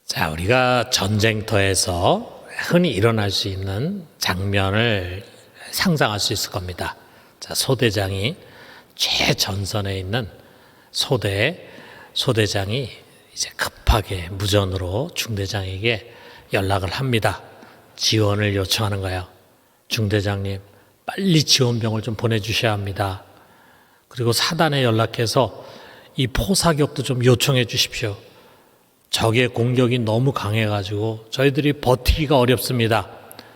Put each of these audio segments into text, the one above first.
자, 우리가 전쟁터에서 흔히 일어날 수 있는 장면을 상상할 수 있을 겁니다. 자, 소대장이 최전선에 있는 소대장이 이제 급하게 무전으로 중대장에게 연락을 합니다. 지원을 요청하는 거예요. 중대장님, 빨리 지원병을 좀 보내주셔야 합니다. 그리고 사단에 연락해서 이 포사격도 좀 요청해 주십시오. 적의 공격이 너무 강해가지고 저희들이 버티기가 어렵습니다.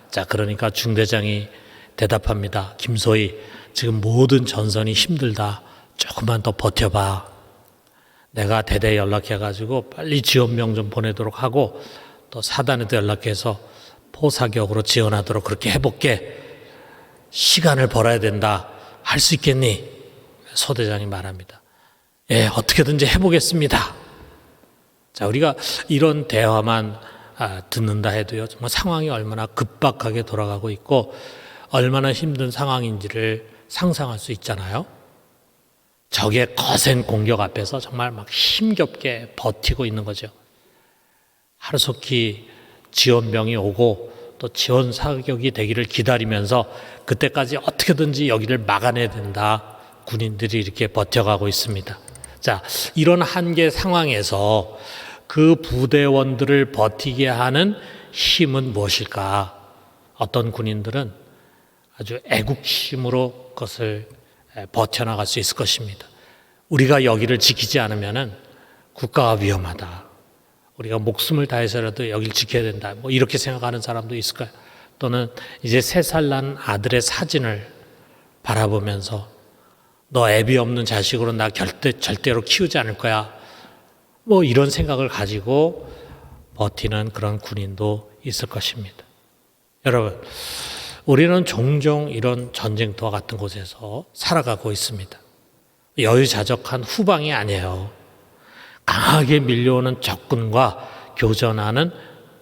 자, 그러니까 중대장이 대답합니다. 김소희, 지금 모든 전선이 힘들다. 조금만 더 버텨봐. 내가 대대에 연락해가지고 빨리 지원병 좀 보내도록 하고 또 사단에도 연락해서 포사격으로 지원하도록 그렇게 해볼게. 시간을 벌어야 된다. 할 수 있겠니? 소대장이 말합니다. 예, 어떻게든지 해보겠습니다. 자, 우리가 이런 대화만 듣는다 해도요, 정말 상황이 얼마나 급박하게 돌아가고 있고 얼마나 힘든 상황인지를 상상할 수 있잖아요. 적의 거센 공격 앞에서 정말 막 힘겹게 버티고 있는 거죠. 하루속히 지원병이 오고 또 지원 사격이 되기를 기다리면서 그때까지 어떻게든지 여기를 막아내야 된다. 군인들이 이렇게 버텨가고 있습니다. 자, 이런 한계 상황에서 그 부대원들을 버티게 하는 힘은 무엇일까? 어떤 군인들은 아주 애국심으로 그것을 버텨나갈 수 있을 것입니다. 우리가 여기를 지키지 않으면 국가가 위험하다. 우리가 목숨을 다해서라도 여기를 지켜야 된다. 뭐 이렇게 생각하는 사람도 있을까요? 또는 이제 3살 난 아들의 사진을 바라보면서 너 애비 없는 자식으로 나 절대로 키우지 않을 거야. 뭐 이런 생각을 가지고 버티는 그런 군인도 있을 것입니다. 여러분, 우리는 종종 이런 전쟁터와 같은 곳에서 살아가고 있습니다. 여유자적한 후방이 아니에요. 강하게 밀려오는 적군과 교전하는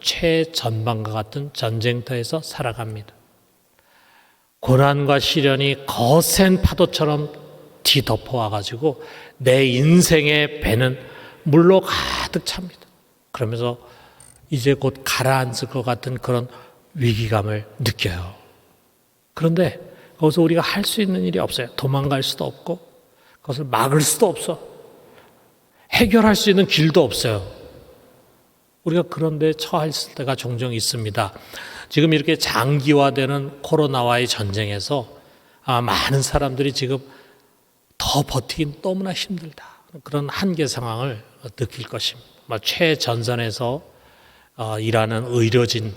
최전방과 같은 전쟁터에서 살아갑니다. 고난과 시련이 거센 파도처럼 뒤덮어와가지고 내 인생의 배는 물로 가득 찹니다. 그러면서 이제 곧 가라앉을 것 같은 그런 위기감을 느껴요. 그런데 거기서 우리가 할 수 있는 일이 없어요. 도망갈 수도 없고 그것을 막을 수도 없어. 해결할 수 있는 길도 없어요. 우리가 그런데 처했을 때가 종종 있습니다. 지금 이렇게 장기화되는 코로나와의 전쟁에서 많은 사람들이 지금 더 버티긴 너무나 힘들다. 그런 한계 상황을 느낄 것입니다. 최전선에서 일하는 의료진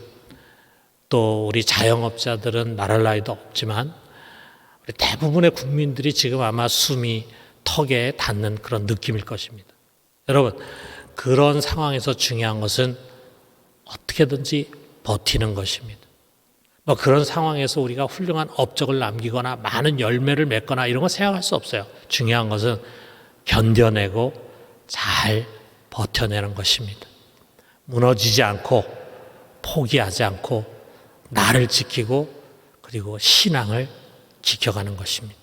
또 우리 자영업자들은 말할 나위도 없지만 우리 대부분의 국민들이 지금 아마 숨이 턱에 닿는 그런 느낌일 것입니다. 여러분, 그런 상황에서 중요한 것은 어떻게든지 버티는 것입니다. 그런 상황에서 우리가 훌륭한 업적을 남기거나 많은 열매를 맺거나 이런 거 생각할 수 없어요. 중요한 것은 견뎌내고 잘 버텨내는 것입니다. 무너지지 않고 포기하지 않고 나를 지키고 그리고 신앙을 지켜가는 것입니다.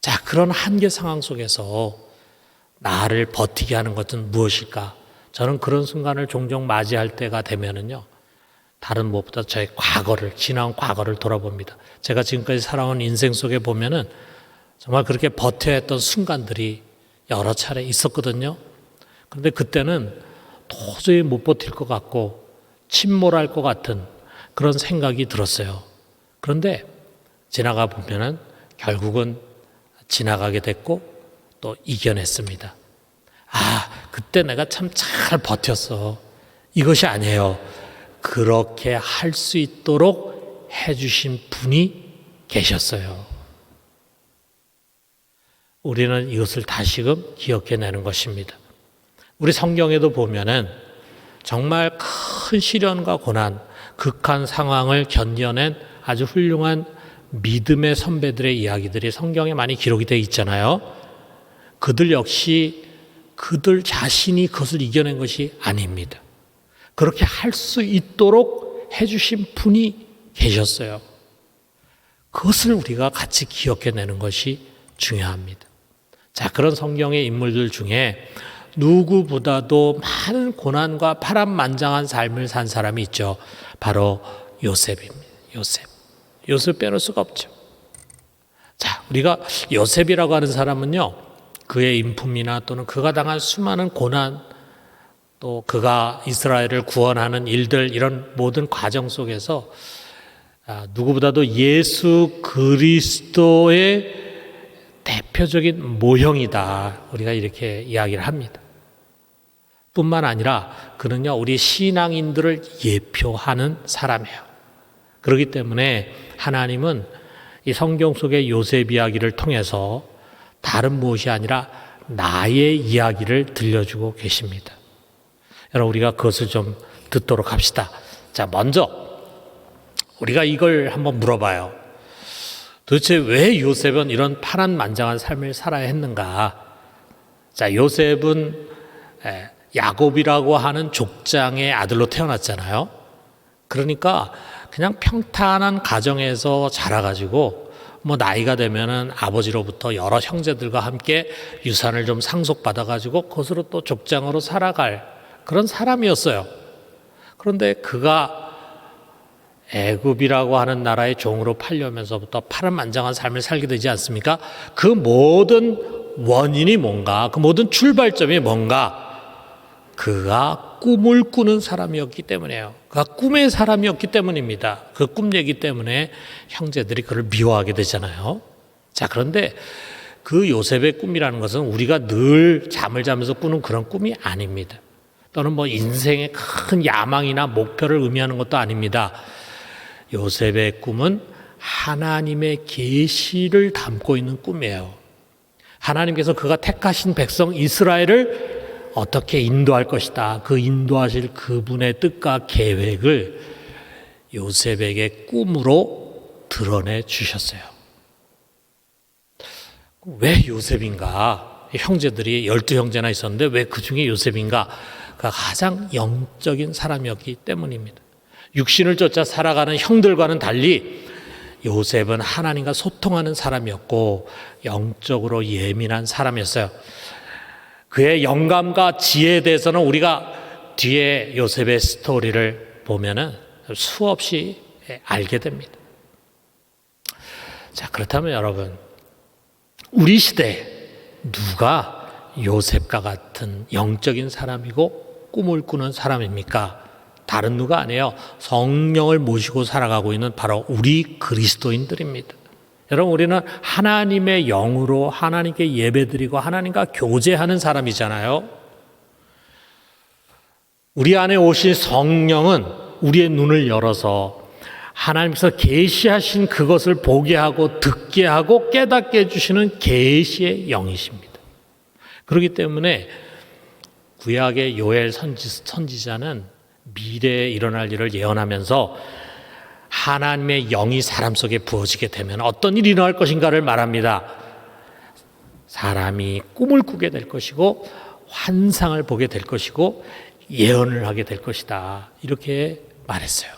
자, 그런 한계 상황 속에서 나를 버티게 하는 것은 무엇일까? 저는 그런 순간을 종종 맞이할 때가 되면은요, 다른 무엇보다 저의 지나온 과거를 돌아봅니다. 제가 지금까지 살아온 인생 속에 보면은 정말 그렇게 버텨야 했던 순간들이 여러 차례 있었거든요. 그런데 그때는 도저히 못 버틸 것 같고 침몰할 것 같은 그런 생각이 들었어요. 그런데 지나가 보면은 결국은 지나가게 됐고 또 이겨냈습니다. 그때 내가 참 잘 버텼어. 이것이 아니에요. 그렇게 할 수 있도록 해주신 분이 계셨어요. 우리는 이것을 다시금 기억해내는 것입니다. 우리 성경에도 보면은 정말 큰 시련과 고난, 극한 상황을 견뎌낸 아주 훌륭한 믿음의 선배들의 이야기들이 성경에 많이 기록이 되어 있잖아요. 그들 역시 그들 자신이 그것을 이겨낸 것이 아닙니다. 그렇게 할 수 있도록 해주신 분이 계셨어요. 그것을 우리가 같이 기억해내는 것이 중요합니다. 자, 그런 성경의 인물들 중에 누구보다도 많은 고난과 파란만장한 삶을 산 사람이 있죠. 바로 요셉입니다. 요셉 빼놓을 수가 없죠. 자, 우리가 요셉이라고 하는 사람은요, 그의 인품이나 또는 그가 당한 수많은 고난, 또 그가 이스라엘을 구원하는 일들, 이런 모든 과정 속에서 누구보다도 예수 그리스도의 대표적인 모형이다, 우리가 이렇게 이야기를 합니다. 뿐만 아니라 그는요, 우리 신앙인들을 예표하는 사람이에요. 그렇기 때문에 하나님은 이 성경 속의 요셉 이야기를 통해서 다른 무엇이 아니라 나의 이야기를 들려주고 계십니다. 여러분, 우리가 그것을 좀 듣도록 합시다. 자, 먼저 우리가 이걸 한번 물어봐요. 도대체 왜 요셉은 이런 파란만장한 삶을 살아야 했는가? 자, 요셉은 야곱이라고 하는 족장의 아들로 태어났잖아요. 그러니까 그냥 평탄한 가정에서 자라가지고 뭐 나이가 되면은 아버지로부터 여러 형제들과 함께 유산을 좀 상속받아가지고 그것으로 또 족장으로 살아갈 그런 사람이었어요. 그런데 그가 애굽이라고 하는 나라의 종으로 팔려면서부터 파란만장한 삶을 살게 되지 않습니까? 그 모든 원인이 뭔가, 그 모든 출발점이 뭔가, 그가 꿈을 꾸는 사람이었기 때문이에요. 그가 꿈의 사람이었기 때문입니다. 그 꿈 얘기 때문에 형제들이 그를 미워하게 되잖아요. 자, 그런데 그 요셉의 꿈이라는 것은 우리가 늘 잠을 자면서 꾸는 그런 꿈이 아닙니다. 또는 뭐 인생의 큰 야망이나 목표를 의미하는 것도 아닙니다. 요셉의 꿈은 하나님의 계시를 담고 있는 꿈이에요. 하나님께서 그가 택하신 백성 이스라엘을 어떻게 인도할 것이다, 그 인도하실 그분의 뜻과 계획을 요셉에게 꿈으로 드러내 주셨어요. 왜 요셉인가? 형제들이 12형제나 있었는데 왜 그 중에 요셉인가? 그가 가장 영적인 사람이었기 때문입니다. 육신을 쫓아 살아가는 형들과는 달리 요셉은 하나님과 소통하는 사람이었고 영적으로 예민한 사람이었어요. 그의 영감과 지혜에 대해서는 우리가 뒤에 요셉의 스토리를 보면은 수없이 알게 됩니다. 자, 그렇다면 여러분, 우리 시대에 누가 요셉과 같은 영적인 사람이고 꿈을 꾸는 사람입니까? 다른 누가 아니에요. 성령을 모시고 살아가고 있는 바로 우리 그리스도인들입니다. 여러분, 우리는 하나님의 영으로 하나님께 예배드리고 하나님과 교제하는 사람이잖아요. 우리 안에 오신 성령은 우리의 눈을 열어서 하나님께서 계시하신 그것을 보게 하고 듣게 하고 깨닫게 해주시는 계시의 영이십니다. 그렇기 때문에 구약의 요엘 선지자는 미래에 일어날 일을 예언하면서 하나님의 영이 사람 속에 부어지게 되면 어떤 일이 일어날 것인가를 말합니다. 사람이 꿈을 꾸게 될 것이고 환상을 보게 될 것이고 예언을 하게 될 것이다, 이렇게 말했어요.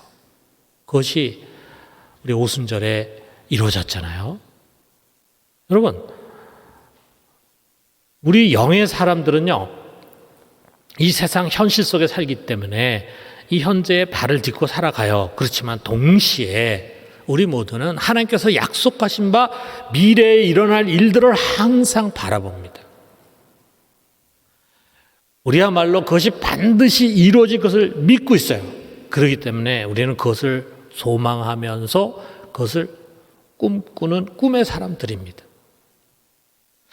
그것이 우리 오순절에 이루어졌잖아요. 여러분, 우리 영의 사람들은요, 이 세상 현실 속에 살기 때문에 이 현재에 발을 딛고 살아가요. 그렇지만 동시에 우리 모두는 하나님께서 약속하신 바 미래에 일어날 일들을 항상 바라봅니다. 우리야말로 그것이 반드시 이루어질 것을 믿고 있어요. 그렇기 때문에 우리는 그것을 소망하면서 그것을 꿈꾸는 꿈의 사람들입니다.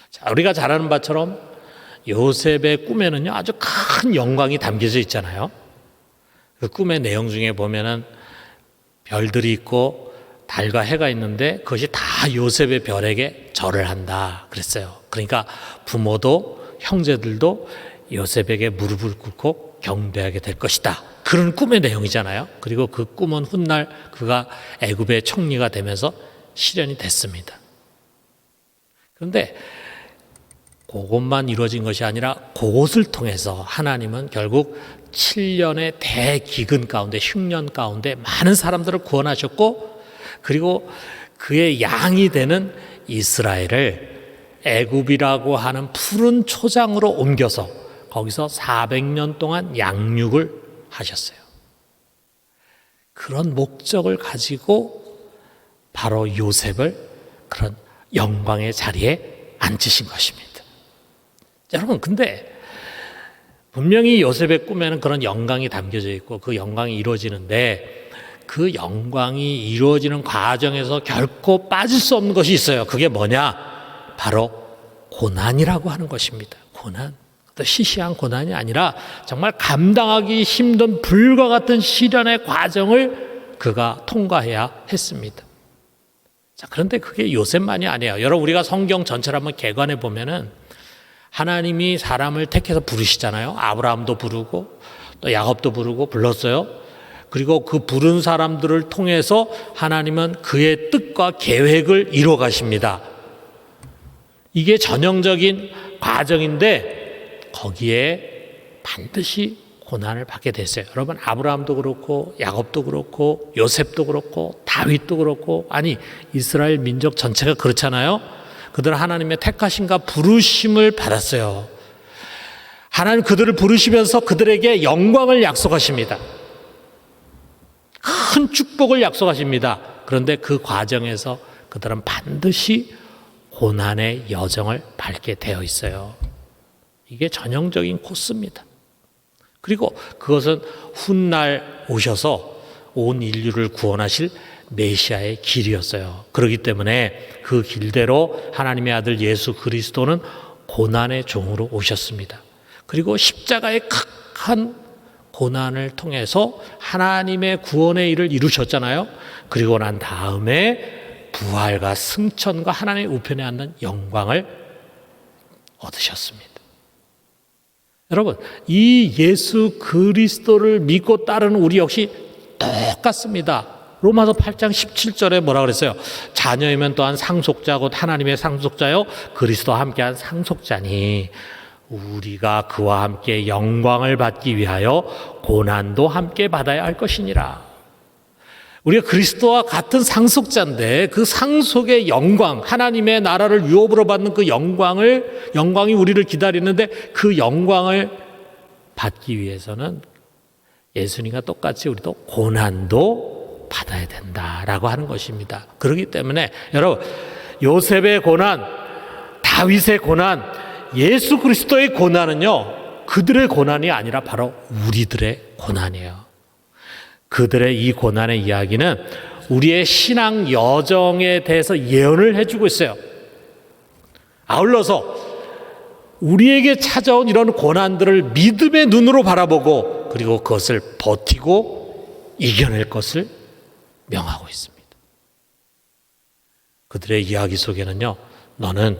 자, 우리가 잘 아는 바처럼 요셉의 꿈에는요, 아주 큰 영광이 담겨져 있잖아요. 그 꿈의 내용 중에 보면은 별들이 있고 달과 해가 있는데 그것이 다 요셉의 별에게 절을 한다 그랬어요. 그러니까 부모도 형제들도 요셉에게 무릎을 꿇고 경배하게 될 것이다, 그런 꿈의 내용이잖아요. 그리고 그 꿈은 훗날 그가 애굽의 총리가 되면서 실현이 됐습니다. 그런데 그것만 이루어진 것이 아니라 그것을 통해서 하나님은 결국 7년의 대기근 가운데, 흉년 가운데 많은 사람들을 구원하셨고, 그리고 그의 양이 되는 이스라엘을 애굽이라고 하는 푸른 초장으로 옮겨서 거기서 400년 동안 양육을 하셨어요. 그런 목적을 가지고 바로 요셉을 그런 영광의 자리에 앉으신 것입니다. 여러분, 근데 분명히 요셉의 꿈에는 그런 영광이 담겨져 있고 그 영광이 이루어지는데 그 영광이 이루어지는 과정에서 결코 빠질 수 없는 것이 있어요. 그게 뭐냐? 바로 고난이라고 하는 것입니다. 고난. 시시한 고난이 아니라 정말 감당하기 힘든 불과 같은 시련의 과정을 그가 통과해야 했습니다. 자, 그런데 그게 요셉만이 아니에요. 여러분, 우리가 성경 전체를 한번 개관해 보면은 하나님이 사람을 택해서 부르시잖아요. 아브라함도 부르고 또 야곱도 부르고 불렀어요. 그리고 그 부른 사람들을 통해서 하나님은 그의 뜻과 계획을 이루어 가십니다. 이게 전형적인 과정인데 거기에 반드시 고난을 받게 됐어요. 여러분, 아브라함도 그렇고 야곱도 그렇고 요셉도 그렇고 다윗도 그렇고, 아니 이스라엘 민족 전체가 그렇잖아요. 그들은 하나님의 택하심과 부르심을 받았어요. 하나님 그들을 부르시면서 그들에게 영광을 약속하십니다. 큰 축복을 약속하십니다. 그런데 그 과정에서 그들은 반드시 고난의 여정을 밟게 되어 있어요. 이게 전형적인 코스입니다. 그리고 그것은 훗날 오셔서 온 인류를 구원하실 메시아의 길이었어요. 그렇기 때문에 그 길대로 하나님의 아들 예수 그리스도는 고난의 종으로 오셨습니다. 그리고 십자가의 극한 고난을 통해서 하나님의 구원의 일을 이루셨잖아요. 그리고 난 다음에 부활과 승천과 하나님의 우편에 앉는 영광을 얻으셨습니다. 여러분, 이 예수 그리스도를 믿고 따르는 우리 역시 똑같습니다. 로마서 8장 17절에 뭐라 그랬어요? 자녀이면 또한 상속자 곧 하나님의 상속자요 그리스도와 함께한 상속자니 우리가 그와 함께 영광을 받기 위하여 고난도 함께 받아야 할 것이니라. 우리가 그리스도와 같은 상속자인데 그 상속의 영광, 하나님의 나라를 유업으로 받는 그 영광이 우리를 기다리는데 그 영광을 받기 위해서는 예수님과 똑같이 우리도 고난도 받아야 된다라고 하는 것입니다. 그렇기 때문에 여러분, 요셉의 고난, 다윗의 고난, 예수 그리스도의 고난은요, 그들의 고난이 아니라 바로 우리들의 고난이에요. 그들의 이 고난의 이야기는 우리의 신앙 여정에 대해서 예언을 해주고 있어요. 아울러서 우리에게 찾아온 이런 고난들을 믿음의 눈으로 바라보고 그리고 그것을 버티고 이겨낼 것을 명하고 있습니다. 그들의 이야기 속에는요, 너는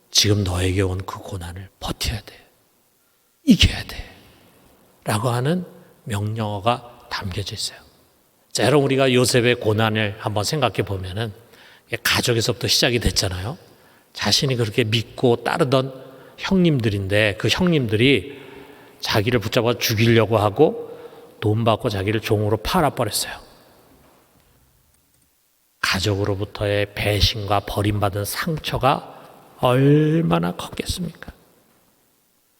지금 너에게 온 그 고난을 버텨야 돼, 이겨야 돼 라고 하는 명령어가 담겨져 있어요. 자, 여러분, 우리가 요셉의 고난을 한번 생각해 보면은 가족에서부터 시작이 됐잖아요. 자신이 그렇게 믿고 따르던 형님들인데 그 형님들이 자기를 붙잡아 죽이려고 하고 돈 받고 자기를 종으로 팔아버렸어요. 가족으로부터의 배신과 버림받은 상처가 얼마나 컸겠습니까?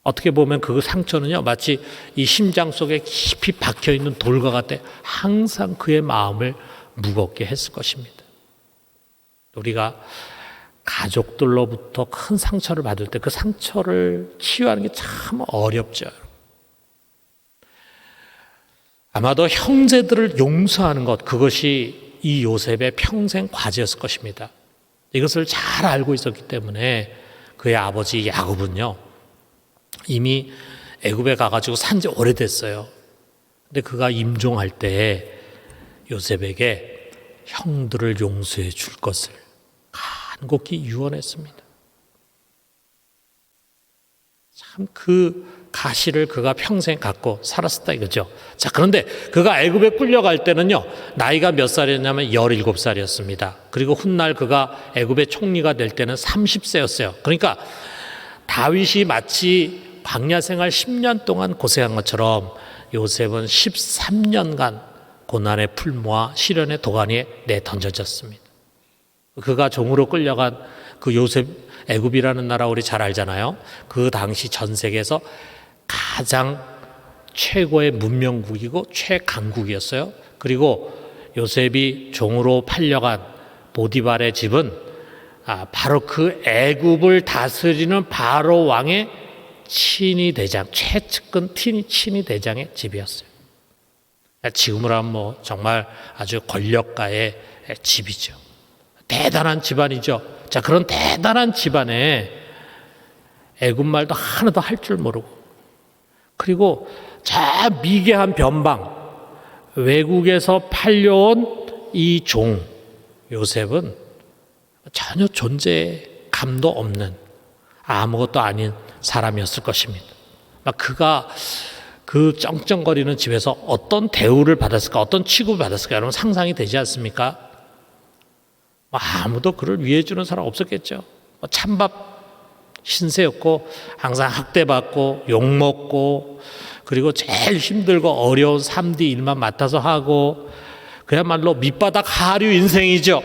어떻게 보면 그 상처는요, 마치 이 심장 속에 깊이 박혀있는 돌과 같아 항상 그의 마음을 무겁게 했을 것입니다. 우리가 가족들로부터 큰 상처를 받을 때 그 상처를 치유하는 게 참 어렵죠. 아마도 형제들을 용서하는 것, 그것이 이 요셉의 평생 과제였을 것입니다. 이것을 잘 알고 있었기 때문에 그의 아버지 야곱은요, 이미 애굽에 가가지고 산지 오래됐어요. 근데 그가 임종할 때 요셉에게 형들을 용서해 줄 것을 간곡히 유언했습니다. 참 그 가시를 그가 평생 갖고 살았었다 이거죠. 자, 그런데 그가 애굽에 끌려갈 때는요, 나이가 몇 살이었냐면 17살이었습니다. 그리고 훗날 그가 애굽의 총리가 될 때는 30세였어요. 그러니까 다윗이 마치 광야 생활 10년 동안 고생한 것처럼 요셉은 13년간 고난의 풀무와 시련의 도가니에 내던져졌습니다. 그가 종으로 끌려간 그 요셉 애굽이라는 나라 우리 잘 알잖아요. 그 당시 전 세계에서 가장 최고의 문명국이고 최강국이었어요. 그리고 요셉이 종으로 팔려간 보디발의 집은 바로 그 애굽을 다스리는 바로 왕의 친위 대장, 최측근 친위 대장의 집이었어요. 지금으로 하면 정말 아주 권력가의 집이죠. 대단한 집안이죠. 자, 그런 대단한 집안에 애굽말도 하나도 할 줄 모르고, 그리고 저 미개한 변방, 외국에서 팔려온 이 종 요셉은 전혀 존재감도 없는 아무것도 아닌 사람이었을 것입니다. 그가 그 쩡쩡거리는 집에서 어떤 대우를 받았을까, 어떤 취급을 받았을까, 여러분 상상이 되지 않습니까? 아무도 그를 위해 주는 사람 없었겠죠. 찬밥 신세였고 항상 학대받고 욕먹고, 그리고 제일 힘들고 어려운 3D 일만 맡아서 하고, 그야말로 밑바닥 하류 인생이죠.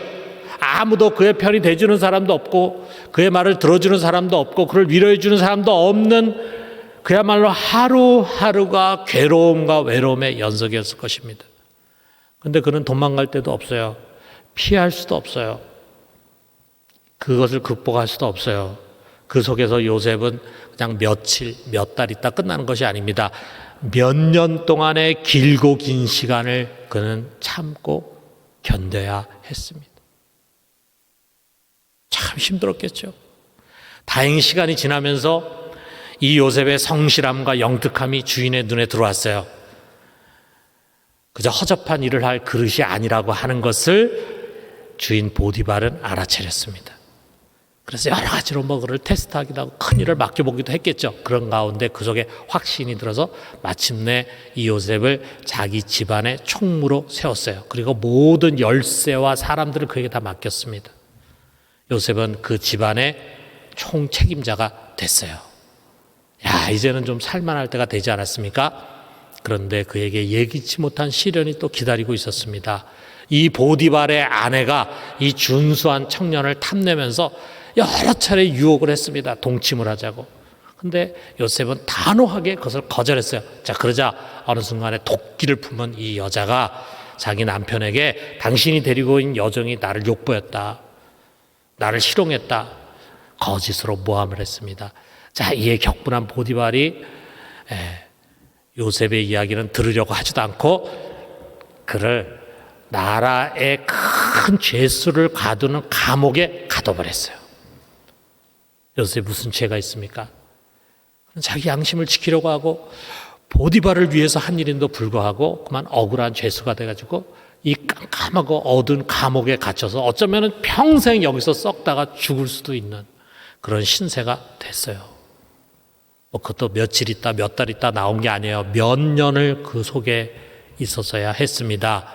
아무도 그의 편이 돼주는 사람도 없고, 그의 말을 들어주는 사람도 없고, 그를 위로해 주는 사람도 없는, 그야말로 하루하루가 괴로움과 외로움의 연속이었을 것입니다. 그런데 그는 도망갈 데도 없어요. 피할 수도 없어요. 그것을 극복할 수도 없어요. 그 속에서 요셉은 그냥 며칠, 몇 달 있다 끝나는 것이 아닙니다. 몇 년 동안의 길고 긴 시간을 그는 참고 견뎌야 했습니다. 참 힘들었겠죠. 다행히 시간이 지나면서 이 요셉의 성실함과 영특함이 주인의 눈에 들어왔어요. 그저 허접한 일을 할 그릇이 아니라고 하는 것을 주인 보디발은 알아차렸습니다. 그래서 여러 가지로 그를 테스트하기도 하고 큰 일을 맡겨보기도 했겠죠. 그런 가운데 그 속에 확신이 들어서 마침내 이 요셉을 자기 집안의 총무로 세웠어요. 그리고 모든 열쇠와 사람들을 그에게 다 맡겼습니다. 요셉은 그 집안의 총책임자가 됐어요. 이제는 좀 살만할 때가 되지 않았습니까? 그런데 그에게 예기치 못한 시련이 또 기다리고 있었습니다. 이 보디발의 아내가 이 준수한 청년을 탐내면서 여러 차례 유혹을 했습니다. 동침을 하자고. 근데 요셉은 단호하게 그것을 거절했어요. 자, 그러자 어느 순간에 도끼를 품은 이 여자가 자기 남편에게 당신이 데리고 온 여종이 나를 욕보였다, 나를 희롱했다, 거짓으로 모함을 했습니다. 자, 이에 격분한 보디발이 요셉의 이야기는 들으려고 하지도 않고 그를 나라의 큰 죄수를 가두는 감옥에 가둬버렸어요. 요셉이 무슨 죄가 있습니까? 자기 양심을 지키려고 하고 보디발을 위해서 한 일인도 불구하고 그만 억울한 죄수가 돼가지고 이 깜깜하고 어두운 감옥에 갇혀서 어쩌면 평생 여기서 썩다가 죽을 수도 있는 그런 신세가 됐어요. 그것도 며칠 있다 몇 달 있다 나온 게 아니에요. 몇 년을 그 속에 있었어야 했습니다.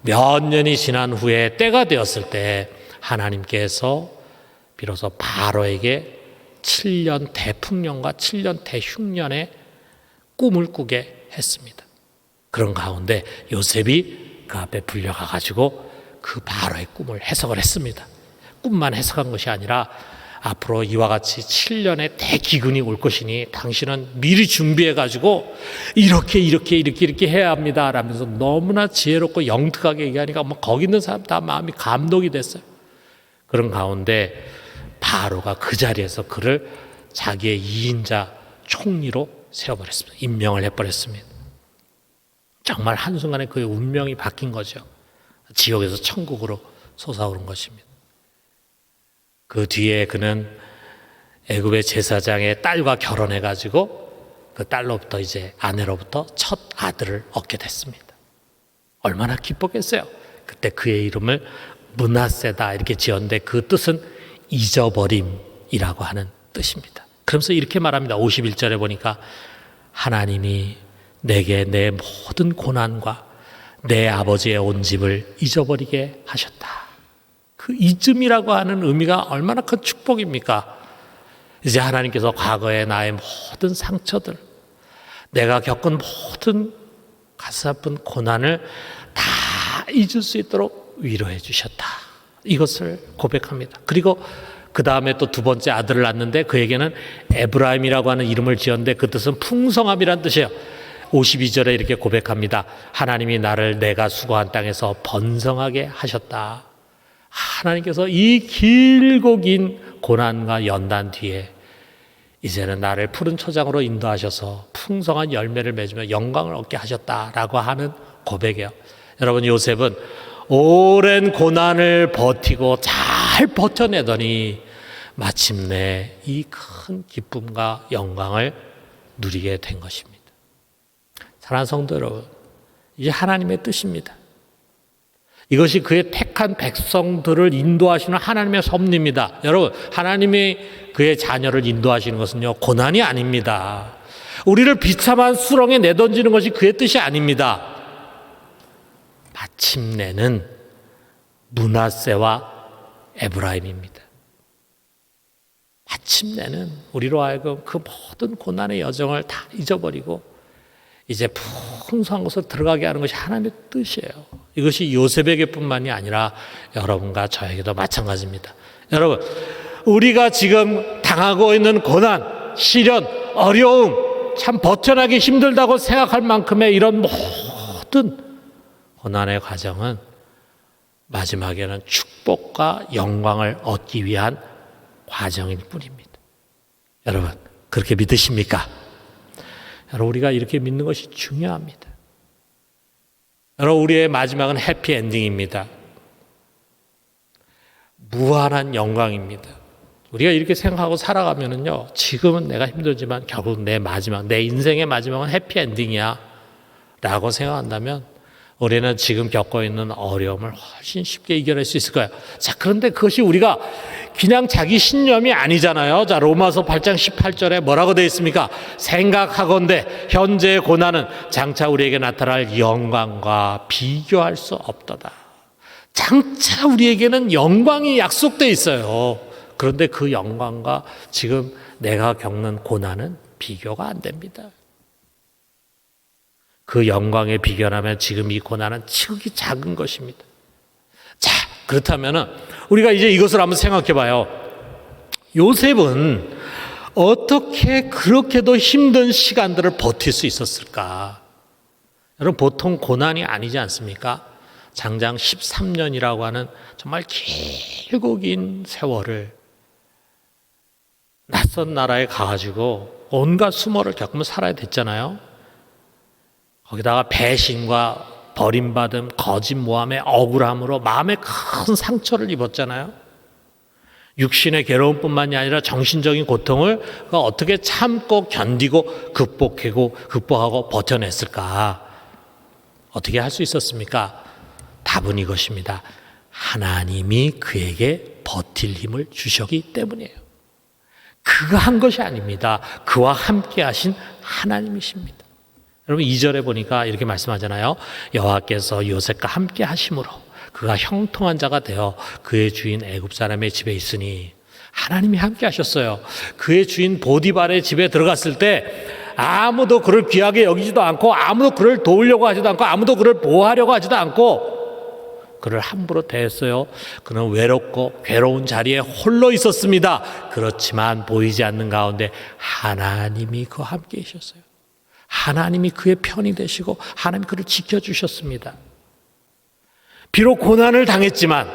몇 년이 지난 후에 때가 되었을 때 하나님께서 비로소 바로에게 7년 대풍년과 7년 대흉년의 꿈을 꾸게 했습니다. 그런 가운데 요셉이 그 앞에 불려가가지고 그 바로의 꿈을 해석을 했습니다. 꿈만 해석한 것이 아니라 앞으로 이와 같이 7년의 대기근이 올 것이니 당신은 미리 준비해가지고 이렇게 해야 합니다 라면서 너무나 지혜롭고 영특하게 얘기하니까 거기 있는 사람 다 마음이 감동이 됐어요. 그런 가운데 바로가 그 자리에서 그를 자기의 2인자 총리로 세워버렸습니다. 임명을 해버렸습니다. 정말 한순간에 그의 운명이 바뀐 거죠. 지옥에서 천국으로 솟아오른 것입니다. 그 뒤에 그는 애굽의 제사장의 딸과 결혼해가지고 그 딸로부터 이제 아내로부터 첫 아들을 얻게 됐습니다. 얼마나 기뻤겠어요. 그때 그의 이름을 므낫세다 이렇게 지었는데 그 뜻은 잊어버림이라고 하는 뜻입니다. 그러면서 이렇게 말합니다. 51절에 보니까 하나님이 내게 내 모든 고난과 내 아버지의 온 집을 잊어버리게 하셨다. 그 잊음이라고 하는 의미가 얼마나 큰 축복입니까? 이제 하나님께서 과거의 나의 모든 상처들, 내가 겪은 모든 가슴 아픈 고난을 다 잊을 수 있도록 위로해 주셨다. 이것을 고백합니다. 그리고 그 다음에 또 두 번째 아들을 낳는데 그에게는 에브라임이라고 하는 이름을 지었는데 그 뜻은 풍성함이란 뜻이에요. 52절에 이렇게 고백합니다. 하나님이 나를 내가 수고한 땅에서 번성하게 하셨다. 하나님께서 이 길고 긴 고난과 연단 뒤에 이제는 나를 푸른 초장으로 인도하셔서 풍성한 열매를 맺으며 영광을 얻게 하셨다라고 하는 고백이에요. 여러분, 요셉은 오랜 고난을 버티고 잘 버텨내더니 마침내 이 큰 기쁨과 영광을 누리게 된 것입니다. 사랑하는 성도 여러분, 이제 하나님의 뜻입니다. 이것이 그의 택한 백성들을 인도하시는 하나님의 섭리입니다. 여러분, 하나님이 그의 자녀를 인도하시는 것은요, 고난이 아닙니다. 우리를 비참한 수렁에 내던지는 것이 그의 뜻이 아닙니다. 마침내는 므낫세와 에브라임입니다. 마침내는 우리로 하여금 그 모든 고난의 여정을 다 잊어버리고 이제 풍성한 곳으로 들어가게 하는 것이 하나님의 뜻이에요. 이것이 요셉에게뿐만이 아니라 여러분과 저에게도 마찬가지입니다. 여러분, 우리가 지금 당하고 있는 고난, 시련, 어려움, 참 버텨나기 힘들다고 생각할 만큼의 이런 모든 고난의 과정은 마지막에는 축복과 영광을 얻기 위한 과정일 뿐입니다. 여러분, 그렇게 믿으십니까? 여러분, 우리가 이렇게 믿는 것이 중요합니다. 여러분, 우리의 마지막은 해피엔딩입니다. 무한한 영광입니다. 우리가 이렇게 생각하고 살아가면은요, 지금은 내가 힘들지만 결국 내 마지막, 내 인생의 마지막은 해피엔딩이야 라고 생각한다면 우리는 지금 겪고 있는 어려움을 훨씬 쉽게 이겨낼 수 있을 거예요. 자, 그런데 그것이 우리가 그냥 자기 신념이 아니잖아요. 자, 로마서 8장 18절에 뭐라고 되어 있습니까? 생각하건대 현재의 고난은 장차 우리에게 나타날 영광과 비교할 수 없도다. 장차 우리에게는 영광이 약속되어 있어요. 그런데 그 영광과 지금 내가 겪는 고난은 비교가 안 됩니다. 그 영광에 비교하면 지금 이 고난은 지극히 작은 것입니다. 자, 그렇다면 우리가 이제 이것을 한번 생각해 봐요. 요셉은 어떻게 그렇게도 힘든 시간들을 버틸 수 있었을까? 여러분, 보통 고난이 아니지 않습니까? 장장 13년이라고 하는 정말 길고 긴 세월을 낯선 나라에 가가지고 온갖 수모를 겪으며 살아야 됐잖아요. 거기다가 배신과 버림받음, 거짓 모함의 억울함으로 마음에 큰 상처를 입었잖아요. 육신의 괴로움뿐만이 아니라 정신적인 고통을 어떻게 참고 견디고 극복하고 버텨냈을까? 어떻게 할 수 있었습니까? 답은 이것입니다. 하나님이 그에게 버틸 힘을 주셨기 때문이에요. 그가 한 것이 아닙니다. 그와 함께 하신 하나님이십니다. 여러분, 2절에 보니까 이렇게 말씀하잖아요. 여호와께서 요셉과 함께 하심으로 그가 형통한 자가 되어 그의 주인 애굽 사람의 집에 있으니, 하나님이 함께 하셨어요. 그의 주인 보디발의 집에 들어갔을 때 아무도 그를 귀하게 여기지도 않고, 아무도 그를 도우려고 하지도 않고, 아무도 그를 보호하려고 하지도 않고 그를 함부로 대했어요. 그는 외롭고 괴로운 자리에 홀로 있었습니다. 그렇지만 보이지 않는 가운데 하나님이 그와 함께 계셨어요. 하나님이 그의 편이 되시고 하나님이 그를 지켜주셨습니다. 비록 고난을 당했지만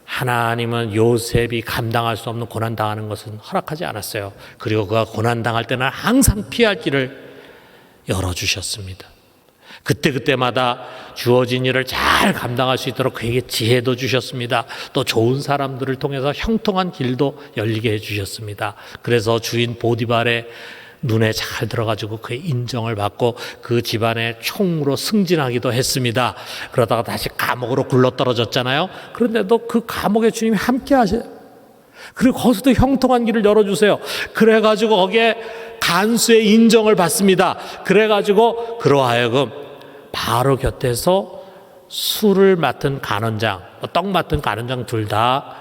하나님은 요셉이 감당할 수 없는 고난 당하는 것은 허락하지 않았어요. 그리고 그가 고난 당할 때는 항상 피할 길을 열어주셨습니다. 그때마다 주어진 일을 잘 감당할 수 있도록 그에게 지혜도 주셨습니다. 또 좋은 사람들을 통해서 형통한 길도 열리게 해주셨습니다. 그래서 주인 보디발의 눈에 잘 들어가지고 그의 인정을 받고 그 집안의 총으로 승진하기도 했습니다. 그러다가 다시 감옥으로 굴러떨어졌잖아요. 그런데도 그 감옥의 주님이 함께 하세요. 그리고 거기서도 형통한 길을 열어주세요. 그래가지고 거기에 간수의 인정을 받습니다. 그래가지고 그로 하여금 바로 곁에서 술을 맡은 간원장, 떡 맡은 간원장 둘 다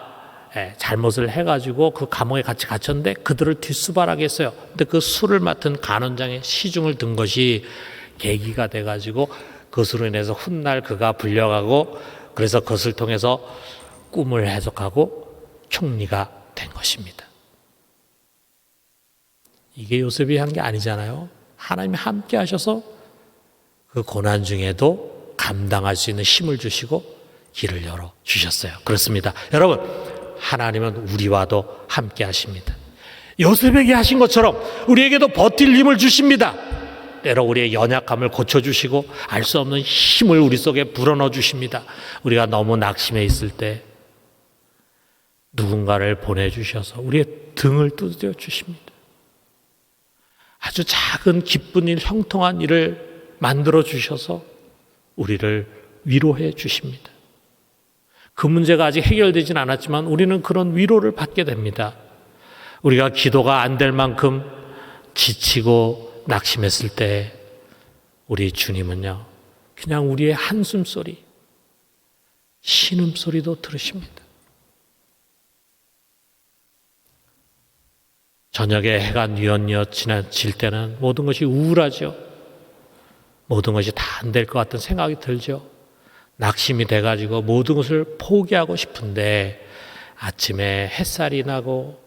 잘못을 해가지고 그 감옥에 같이 갇혔는데 그들을 뒷수발하게 했어요. 근데 그 술을 맡은 간원장의 시중을 든 것이 계기가 돼가지고 그것으로 인해서 훗날 그가 불려가고, 그래서 그것을 통해서 꿈을 해석하고 총리가 된 것입니다. 이게 요셉이 한 게 아니잖아요. 하나님이 함께 하셔서 그 고난 중에도 감당할 수 있는 힘을 주시고 길을 열어 주셨어요. 그렇습니다. 여러분, 하나님은 우리와도 함께 하십니다. 요셉에게 하신 것처럼 우리에게도 버틸 힘을 주십니다. 때로 우리의 연약함을 고쳐주시고 알 수 없는 힘을 우리 속에 불어넣어 주십니다. 우리가 너무 낙심해 있을 때 누군가를 보내주셔서 우리의 등을 두드려 주십니다. 아주 작은 기쁜 일, 형통한 일을 만들어 주셔서 우리를 위로해 주십니다. 그 문제가 아직 해결되진 않았지만 우리는 그런 위로를 받게 됩니다. 우리가 기도가 안 될 만큼 지치고 낙심했을 때 우리 주님은요, 그냥 우리의 한숨 소리, 신음 소리도 들으십니다. 저녁에 해가 뉘엿뉘엿 지나칠 때는 모든 것이 우울하죠. 모든 것이 다 안 될 것 같은 생각이 들죠. 낙심이 돼가지고 모든 것을 포기하고 싶은데 아침에 햇살이 나고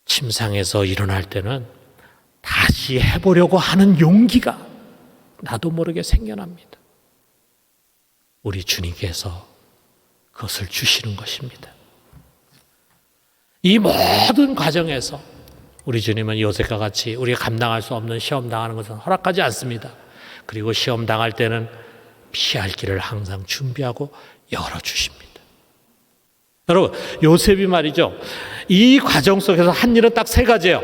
침상에서 일어날 때는 다시 해보려고 하는 용기가 나도 모르게 생겨납니다. 우리 주님께서 그것을 주시는 것입니다. 이 모든 과정에서 우리 주님은 요셉과 같이 우리가 감당할 수 없는 시험 당하는 것은 허락하지 않습니다. 그리고 시험 당할 때는 피할 길을 항상 준비하고 열어주십니다. 여러분, 요셉이 말이죠, 이 과정 속에서 한 일은 딱 세 가지예요.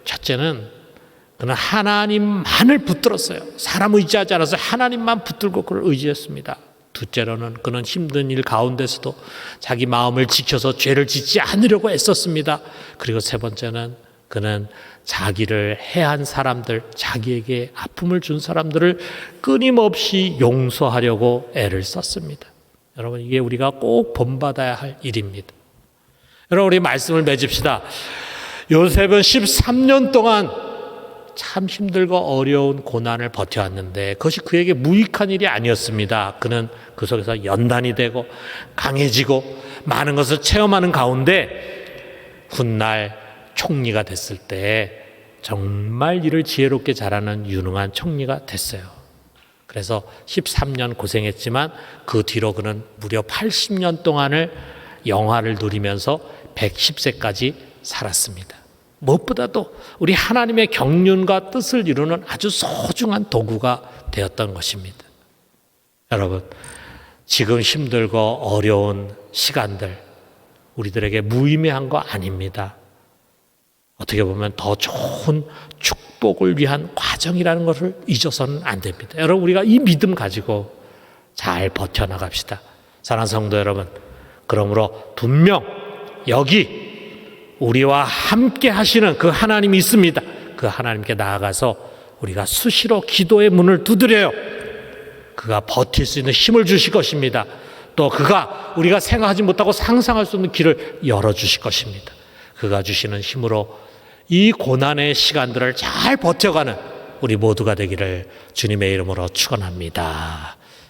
첫째는 그는 하나님만을 붙들었어요. 사람 의지하지 않아서 하나님만 붙들고 그를 의지했습니다. 둘째로는 그는 힘든 일 가운데서도 자기 마음을 지켜서 죄를 짓지 않으려고 애썼습니다. 그리고 세 번째는 그는 자기를 해한 사람들, 자기에게 아픔을 준 사람들을 끊임없이 용서하려고 애를 썼습니다. 여러분, 이게 우리가 꼭 본받아야 할 일입니다. 여러분, 우리 말씀을 맺읍시다. 요셉은 13년 동안 참 힘들고 어려운 고난을 버텨왔는데 그것이 그에게 무익한 일이 아니었습니다. 그는 그 속에서 연단이 되고 강해지고 많은 것을 체험하는 가운데 훗날 총리가 됐을 때 정말 일을 지혜롭게 잘하는 유능한 총리가 됐어요. 그래서 13년 고생했지만 그 뒤로 그는 무려 80년 동안을 영화를 누리면서 110세까지 살았습니다. 무엇보다도 우리 하나님의 경륜과 뜻을 이루는 아주 소중한 도구가 되었던 것입니다. 여러분, 지금 힘들고 어려운 시간들 우리들에게 무의미한 거 아닙니다. 어떻게 보면 더 좋은 축복을 위한 과정이라는 것을 잊어서는 안 됩니다. 여러분, 우리가 이 믿음 가지고 잘 버텨나갑시다. 사랑하는 성도 여러분, 그러므로 분명 여기 우리와 함께 하시는 그 하나님이 있습니다. 그 하나님께 나아가서 우리가 수시로 기도의 문을 두드려요. 그가 버틸 수 있는 힘을 주실 것입니다. 또 그가 우리가 생각하지 못하고 상상할 수 없는 길을 열어주실 것입니다. 그가 주시는 힘으로 이 고난의 시간들을 잘 버텨가는 우리 모두가 되기를 주님의 이름으로 축원합니다.